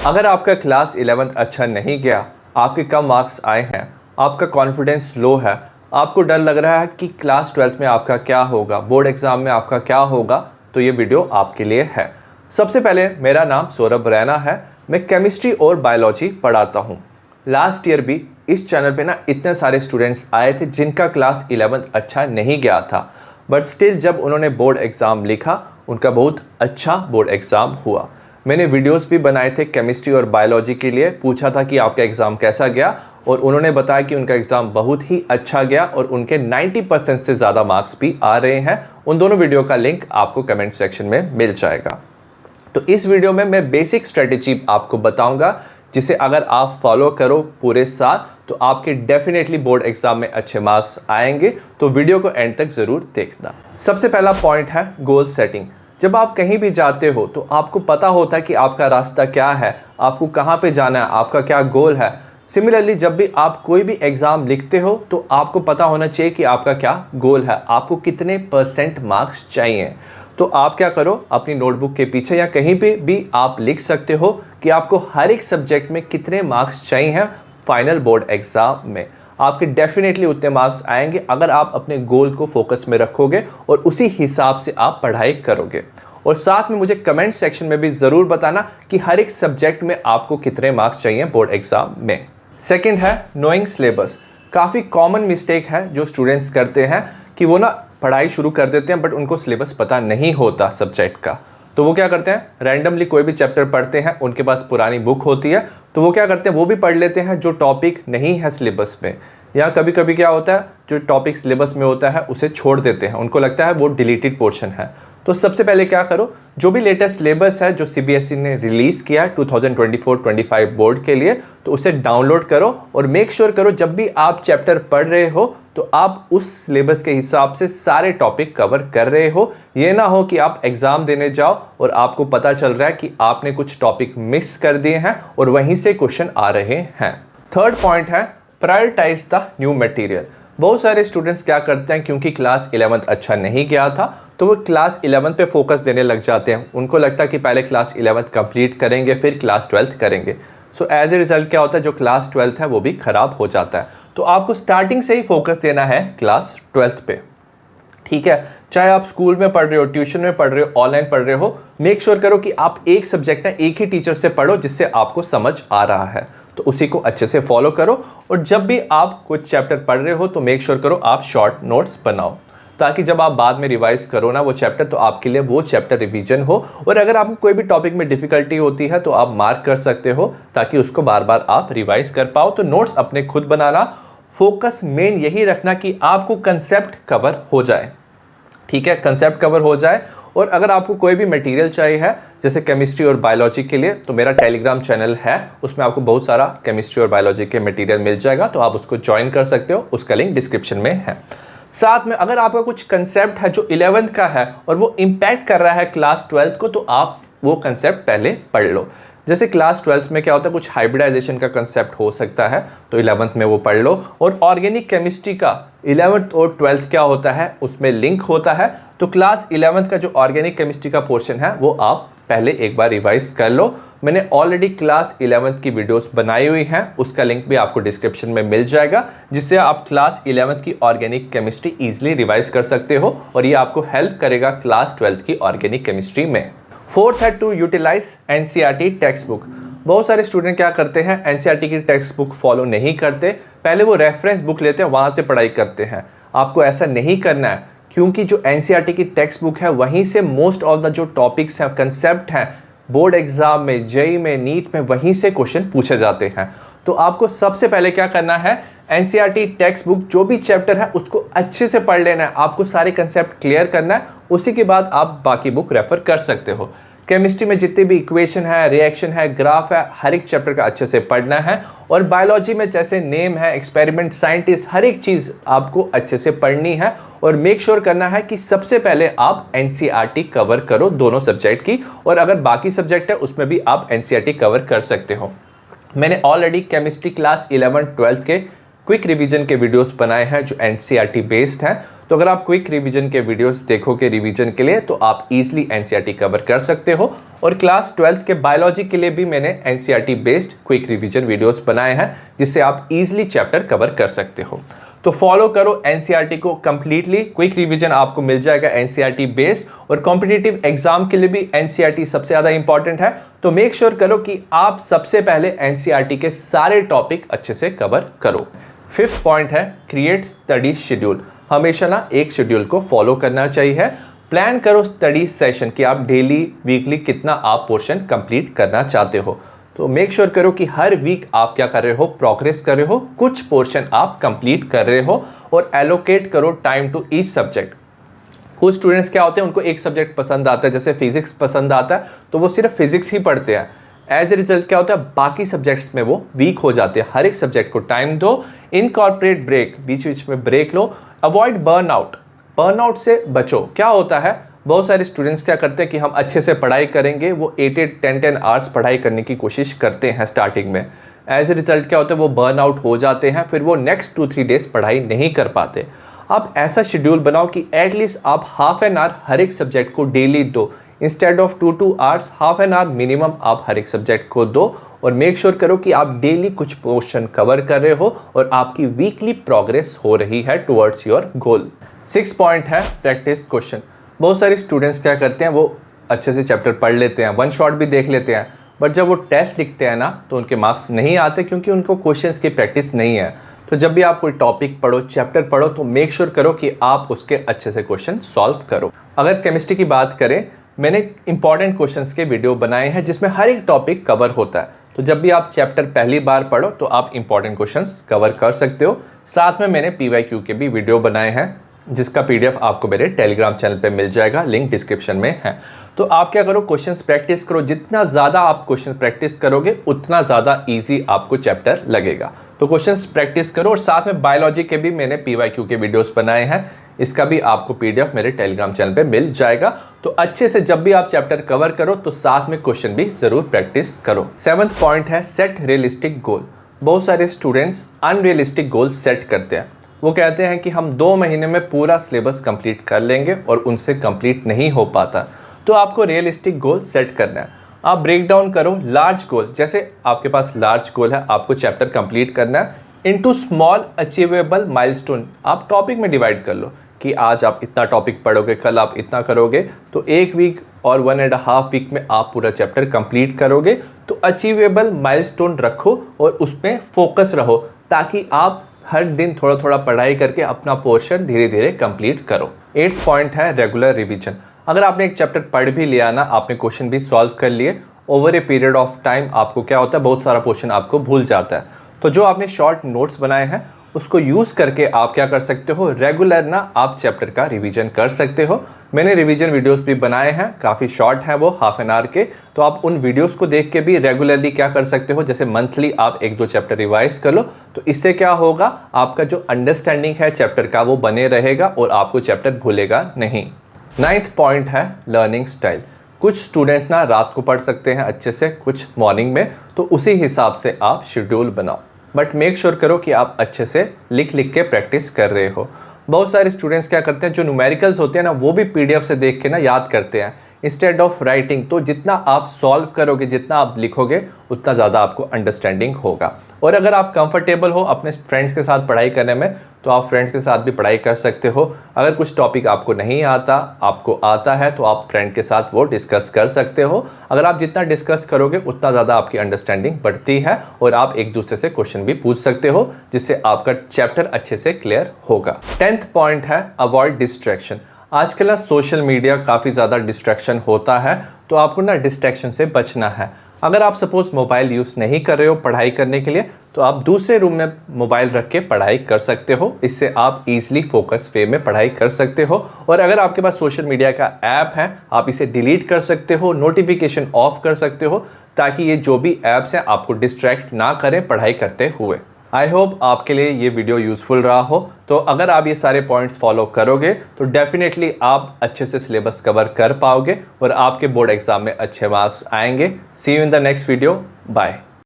अगर आपका class 11th अच्छा नहीं गया, आपके कम मार्क्स आए हैं, आपका कॉन्फिडेंस लो है, आपको डर लग रहा है कि क्लास 12th में आपका क्या होगा, बोर्ड एग्ज़ाम में आपका क्या होगा, तो ये वीडियो आपके लिए है। सबसे पहले मेरा नाम सौरभ रैना है। मैं केमिस्ट्री और बायोलॉजी पढ़ाता हूँ। लास्ट ईयर भी इस चैनल पे ना इतने सारे स्टूडेंट्स आए थे जिनका क्लास 11th अच्छा नहीं गया था, बट स्टिल जब उन्होंने बोर्ड एग्ज़ाम लिखा, उनका बहुत अच्छा बोर्ड एग्ज़ाम हुआ। मैंने वीडियोस भी बनाए थे केमिस्ट्री और बायोलॉजी के लिए, पूछा था कि आपका एग्ज़ाम कैसा गया, और उन्होंने बताया कि उनका एग्ज़ाम बहुत ही अच्छा गया और उनके 90% से ज़्यादा मार्क्स भी आ रहे हैं। उन दोनों वीडियो का लिंक आपको कमेंट सेक्शन में मिल जाएगा। तो इस वीडियो में मैं बेसिक स्ट्रेटेजी आपको बताऊंगा, जिसे अगर आप फॉलो करो पूरे साल तो आपके डेफिनेटली बोर्ड एग्जाम में अच्छे मार्क्स आएंगे। तो वीडियो को एंड तक ज़रूर देखना। सबसे पहला पॉइंट है गोल सेटिंग। जब आप कहीं भी जाते हो तो आपको पता होता है कि आपका रास्ता क्या है, आपको कहाँ पे जाना है, आपका क्या गोल है। सिमिलरली जब भी आप कोई भी एग्ज़ाम लिखते हो तो आपको पता होना चाहिए कि आपका क्या गोल है, आपको कितने % मार्क्स चाहिए। तो आप क्या करो, अपनी नोटबुक के पीछे या कहीं पे भी आप लिख सकते हो कि आपको हर एक सब्जेक्ट में कितने मार्क्स चाहिए हैं फाइनल बोर्ड एग्ज़ाम में। आपके डेफिनेटली उतने मार्क्स आएंगे अगर आप अपने गोल को फोकस में रखोगे और उसी हिसाब से आप पढ़ाई करोगे। और साथ में मुझे कमेंट सेक्शन में भी ज़रूर बताना कि हर एक सब्जेक्ट में आपको कितने मार्क्स चाहिए बोर्ड एग्ज़ाम में। सेकंड है नोइंग सिलेबस। काफ़ी कॉमन मिस्टेक है जो स्टूडेंट्स करते हैं कि वो ना पढ़ाई शुरू कर देते हैं बट उनको सिलेबस पता नहीं होता सब्जेक्ट का। तो वो क्या करते हैं, रैंडमली कोई भी चैप्टर पढ़ते हैं, उनके पास पुरानी बुक होती है तो वो क्या करते हैं, वो भी पढ़ लेते हैं जो टॉपिक नहीं है सिलेबस में। या कभी कभी क्या होता है, जो टॉपिक सिलेबस में होता है उसे छोड़ देते हैं, उनको लगता है वो डिलीटेड पोर्शन है। तो सबसे पहले क्या करो, जो भी लेटेस्ट सिलेबस है जो सीबीएसई ने रिलीज़ किया है 2024-25 बोर्ड के लिए, तो उसे डाउनलोड करो और मेक श्योर करो जब भी आप चैप्टर पढ़ रहे हो तो आप उस सिलेबस के हिसाब से सारे टॉपिक कवर कर रहे हो। ये ना हो कि आप एग्ज़ाम देने जाओ और आपको पता चल रहा है कि आपने कुछ टॉपिक मिस कर दिए हैं और वहीं से क्वेश्चन आ रहे हैं। थर्ड पॉइंट है प्रायोरिटाइज द न्यू मटेरियल। बहुत सारे स्टूडेंट्स क्या करते हैं, क्योंकि क्लास 11th अच्छा नहीं गया था तो वो क्लास 11th पे फोकस देने लग जाते हैं। उनको लगता है कि पहले क्लास 11th कंप्लीट करेंगे फिर क्लास 12th करेंगे। सो एज ए रिजल्ट क्या होता है, जो क्लास 12th है वो भी खराब हो जाता है। तो आपको स्टार्टिंग से ही फोकस देना है क्लास 12th पे, ठीक है। चाहे आप स्कूल में पढ़ रहे हो, ट्यूशन में पढ़ रहे हो, ऑनलाइन पढ़ रहे हो, मेक श्योर करो कि आप एक सब्जेक्ट है एक ही टीचर से पढ़ो जिससे आपको समझ आ रहा है, तो उसी को अच्छे से फॉलो करो। और जब भी आप कुछ चैप्टर पढ़ रहे हो तो मेक श्योर करो आप शॉर्ट नोट्स बनाओ, ताकि जब आप बाद में रिवाइज करो ना वो चैप्टर, तो आपके लिए वो चैप्टर रिवीजन हो। और अगर आपको कोई भी टॉपिक में डिफिकल्टी होती है तो आप मार्क कर सकते हो ताकि उसको बार बार आप रिवाइज कर पाओ। तो नोट्स अपने खुद बनाना, फोकस मेन यही रखना कि आपको कंसेप्ट कवर हो जाए, ठीक है, कंसेप्ट कवर हो जाए। और अगर आपको कोई भी मटेरियल चाहिए है जैसे केमिस्ट्री और बायोलॉजी के लिए, तो मेरा टेलीग्राम चैनल है, उसमें आपको बहुत सारा केमिस्ट्री और बायोलॉजी के मटेरियल मिल जाएगा, तो आप उसको ज्वाइन कर सकते हो, उसका लिंक डिस्क्रिप्शन में है। साथ में अगर आपका कुछ कंसेप्ट है जो 11th का है और वो इम्पैक्ट कर रहा है क्लास 12th को, तो आप वो कंसेप्ट पहले पढ़ लो। जैसे क्लास 12th में क्या होता है, कुछ हाइब्रिडाइजेशन का कंसेप्ट हो सकता है तो 11th में वो पढ़ लो। और ऑर्गेनिक केमिस्ट्री का 11th और 12th क्या होता है उसमें लिंक होता है, तो क्लास 11th का जो ऑर्गेनिक केमिस्ट्री का पोर्शन है वो आप पहले एक बार रिवाइज कर लो। मैंने ऑलरेडी क्लास 11th की वीडियोस बनाई हुई हैं, उसका लिंक भी आपको डिस्क्रिप्शन में मिल जाएगा, जिससे आप क्लास 11th की ऑर्गेनिक केमिस्ट्री इजीली रिवाइज कर सकते हो और ये आपको हेल्प करेगा क्लास 12th की ऑर्गेनिक केमिस्ट्री में। फोर्थ है to utilize NCERT textbook. बहुत सारे स्टूडेंट क्या करते हैं, एनसीईआरटी की टेक्स्ट बुक फॉलो नहीं करते, पहले वो रेफरेंस बुक लेते हैं, वहाँ से पढ़ाई करते हैं। आपको ऐसा नहीं करना है, क्योंकि जो एनसीईआरटी की टेक्स्ट बुक है वहीं से मोस्ट ऑफ द जो टॉपिक्स हैं, कंसेप्ट हैं, बोर्ड एग्जाम में, जेईई में, नीट में, वहीं से क्वेश्चन पूछे जाते हैं। तो आपको सबसे पहले क्या करना है, एनसीईआरटी टेक्स्ट बुक जो भी चैप्टर है उसको अच्छे से पढ़ लेना है, आपको सारे कंसेप्ट क्लियर करना है, उसी के बाद आप बाकी बुक रेफर कर सकते हो। केमिस्ट्री में जितने भी इक्वेशन है, रिएक्शन है, ग्राफ है, हर एक चैप्टर का अच्छे से पढ़ना है। और बायोलॉजी में जैसे नेम है, एक्सपेरिमेंट, साइंटिस्ट, हर एक चीज़ आपको अच्छे से पढ़नी है। और मेक श्योर करना है कि सबसे पहले आप एनसीईआरटी कवर करो दोनों सब्जेक्ट की, और अगर बाकी सब्जेक्ट है उसमें भी आप एनसीईआरटी कवर कर सकते हो। मैंने ऑलरेडी केमिस्ट्री क्लास 11-12 के क्विक रिवीजन के वीडियोस बनाए हैं जो एनसीईआरटी बेस्ड हैं, तो अगर आप क्विक रिवीजन के वीडियोस देखोगे रिवीजन के लिए तो आप इजीली एनसीईआरटी कवर कर सकते हो। और क्लास 12th के बायोलॉजी के लिए भी मैंने NCERT based quick revision videos बनाए हैं जिससे आप इजीली चैप्टर कवर कर सकते हो। तो फॉलो करो एनसीईआरटी को कंप्लीटली। क्विक रिवीजन आपको मिल जाएगा एनसीईआरटी बेस्ड, और कॉम्पिटिटिव एग्जाम के लिए भी एनसीईआरटी सबसे ज़्यादा इंपॉर्टेंट है। तो मेक श्योर करो कि आप सबसे पहले एनसीईआरटी के सारे टॉपिक अच्छे से कवर करो। 5th पॉइंट है क्रिएट स्टडी शेड्यूल। हमेशा ना एक शेड्यूल को फॉलो करना चाहिए। प्लान करो स्टडी सेशन कि आप डेली वीकली कितना आप पोर्शन कंप्लीट करना चाहते हो। तो मेक श्योर करो कि हर वीक आप क्या कर रहे हो, प्रोग्रेस कर रहे हो, कुछ पोर्शन आप कंप्लीट कर रहे हो, और एलोकेट करो टाइम टू ईच सब्जेक्ट। कुछ स्टूडेंट्स क्या होते हैं, उनको एक सब्जेक्ट पसंद आता है, जैसे फिजिक्स पसंद आता है तो वो सिर्फ फिजिक्स ही पढ़ते हैं। एज ए रिजल्ट क्या होता है, बाकी सब्जेक्ट्स में वो वीक हो जाते हैं। हर एक सब्जेक्ट को टाइम दो, इनकॉर्पोरेट ब्रेक, बीच बीच में ब्रेक लो, अवॉइड बर्नआउट। बर्नआउट से बचो। क्या होता है, बहुत सारे स्टूडेंट्स क्या करते हैं कि हम अच्छे से पढ़ाई करेंगे, वो 8-8 10-10 आवर्स पढ़ाई करने की कोशिश करते हैं स्टार्टिंग में। एज ए रिजल्ट क्या होता है, वो बर्नआउट हो जाते हैं, फिर वो नेक्स्ट 2-3 डेज पढ़ाई नहीं कर पाते। आप ऐसा शेड्यूल बनाओ कि एटलीस्ट आप हाफ एन आवर हर एक सब्जेक्ट को डेली दो। Instead of 2 hours, half an hour minimum आप हर एक सब्जेक्ट को दो, और मेक श्योर करो कि आप डेली कुछ पोर्शन कवर कर रहे हो और आपकी वीकली प्रोग्रेस हो रही है towards your goal. 6th point है प्रैक्टिस क्वेश्चन। बहुत सारे स्टूडेंट्स क्या करते हैं, वो अच्छे से चैप्टर पढ़ लेते हैं, वन शॉट भी देख लेते हैं, बट जब वो टेस्ट लिखते हैं ना तो उनके मार्क्स नहीं आते क्योंकि उनको क्वेश्चंस की प्रैक्टिस नहीं है। तो जब भी आप कोई टॉपिक पढ़ो, चैप्टर पढ़ो, तो मेक श्योर करो कि आप उसके अच्छे से क्वेश्चन सॉल्व करो। अगर केमिस्ट्री की बात करें, मैंने इंपॉर्टेंट क्वेश्चंस के वीडियो बनाए हैं जिसमें हर एक टॉपिक कवर होता है। तो जब भी आप चैप्टर पहली बार पढ़ो तो आप इंपॉर्टेंट क्वेश्चंस कवर कर सकते हो। साथ में मैंने पीवाईक्यू के भी वीडियो बनाए हैं जिसका पीडीएफ आपको मेरे टेलीग्राम चैनल पे मिल जाएगा, लिंक डिस्क्रिप्शन में है। तो आप क्या करो, क्वेश्चंस प्रैक्टिस करो। जितना ज़्यादा आप क्वेश्चन प्रैक्टिस करोगे उतना ज़्यादा ईजी आपको चैप्टर लगेगा। तो क्वेश्चंस प्रैक्टिस करो, और साथ में बायोलॉजी के भी मैंने पीवाईक्यू के वीडियोस बनाए हैं, इसका भी आपको पीडीएफ मेरे टेलीग्राम चैनल पे मिल जाएगा। तो अच्छे से जब भी आप चैप्टर कवर करो तो साथ में क्वेश्चन भी जरूर प्रैक्टिस करो। 7th पॉइंट है सेट रियलिस्टिक गोल। बहुत सारे स्टूडेंट्स अनरियलिस्टिक गोल सेट करते हैं। वो कहते हैं कि हम 2 महीने में पूरा सिलेबस कंप्लीट कर लेंगे और उनसे कंप्लीट नहीं हो पाता। तो आपको रियलिस्टिक गोल सेट करना है। आप ब्रेक डाउन करो लार्ज गोल, जैसे आपके पास लार्ज गोल है, आपको चैप्टर कंप्लीट करना है, इनटू स्मॉल अचीवेबल माइलस्टोन। आप टॉपिक में डिवाइड कर लो कि आज आप इतना टॉपिक पढ़ोगे, कल आप इतना करोगे, तो 1 वीक और 1.5 वीक में आप पूरा चैप्टर कंप्लीट करोगे। तो अचीवेबल माइलस्टोन रखो और उसमें फोकस रहो ताकि आप हर दिन थोड़ा थोड़ा पढ़ाई करके अपना पोर्शन धीरे धीरे कंप्लीट करो। 8th पॉइंट है रेगुलर रिवीजन। अगर आपने एक चैप्टर पढ़ भी लिया ना, आपने क्वेश्चन भी सॉल्व कर लिए, over a period of time आपको क्या होता है, बहुत सारा पोर्शन आपको भूल जाता है। तो जो आपने शॉर्ट नोट्स बनाए हैं उसको यूज़ करके आप क्या कर सकते हो, रेगुलर ना आप चैप्टर का रिवीजन कर सकते हो। मैंने रिवीजन वीडियोस भी बनाए हैं, काफ़ी शॉर्ट हैं वो, हाफ एन आवर के। तो आप उन वीडियोस को देख के भी रेगुलरली क्या कर सकते हो, जैसे मंथली आप 1-2 चैप्टर रिवाइज कर लो। तो इससे क्या होगा, आपका जो अंडरस्टैंडिंग है चैप्टर का वो बने रहेगा और आपको चैप्टर भूलेगा नहीं। 9th पॉइंट है लर्निंग स्टाइल। कुछ स्टूडेंट्स ना रात को पढ़ सकते हैं अच्छे से, कुछ मॉर्निंग में, तो उसी हिसाब से आप शेड्यूल बनाओ। बट मेक श्योर करो कि आप अच्छे से लिख लिख के प्रैक्टिस कर रहे हो। बहुत सारे स्टूडेंट्स क्या करते हैं, जो न्यूमेरिकल्स होते हैं ना वो भी पीडीएफ से देख के ना याद करते हैं इंस्टेड ऑफ राइटिंग। तो जितना आप सॉल्व करोगे, जितना आप लिखोगे, उतना ज़्यादा आपको अंडरस्टैंडिंग होगा। और अगर आप कंफर्टेबल हो अपने फ्रेंड्स के साथ पढ़ाई करने में तो आप फ्रेंड्स के साथ भी पढ़ाई कर सकते हो। अगर कुछ टॉपिक आपको नहीं आता, आपको आता है, तो आप फ्रेंड के साथ वो डिस्कस कर सकते हो। अगर आप जितना डिस्कस करोगे उतना ज़्यादा आपकी अंडरस्टैंडिंग बढ़ती है और आप एक दूसरे से क्वेश्चन भी पूछ सकते हो, जिससे आपका चैप्टर अच्छे से क्लियर होगा। 10th पॉइंट है अवॉइड डिस्ट्रैक्शन। आजकल ना सोशल मीडिया काफ़ी ज़्यादा डिस्ट्रैक्शन होता है, तो आपको ना डिस्ट्रैक्शन से बचना है। अगर आप सपोज मोबाइल यूज़ नहीं कर रहे हो पढ़ाई करने के लिए, तो आप दूसरे रूम में मोबाइल रख के पढ़ाई कर सकते हो। इससे आप इजीली फोकस वे में पढ़ाई कर सकते हो। और अगर आपके पास सोशल मीडिया का ऐप है, आप इसे डिलीट कर सकते हो, नोटिफिकेशन ऑफ कर सकते हो, ताकि ये जो भी ऐप्स हैं आपको डिस्ट्रैक्ट ना करें पढ़ाई करते हुए। आई होप आपके लिए ये वीडियो यूज़फुल रहा हो। तो अगर आप ये सारे पॉइंट्स फॉलो करोगे तो डेफिनेटली आप अच्छे से सिलेबस कवर कर पाओगे और आपके बोर्ड एग्जाम में अच्छे मार्क्स आएंगे। See you in the next video. Bye.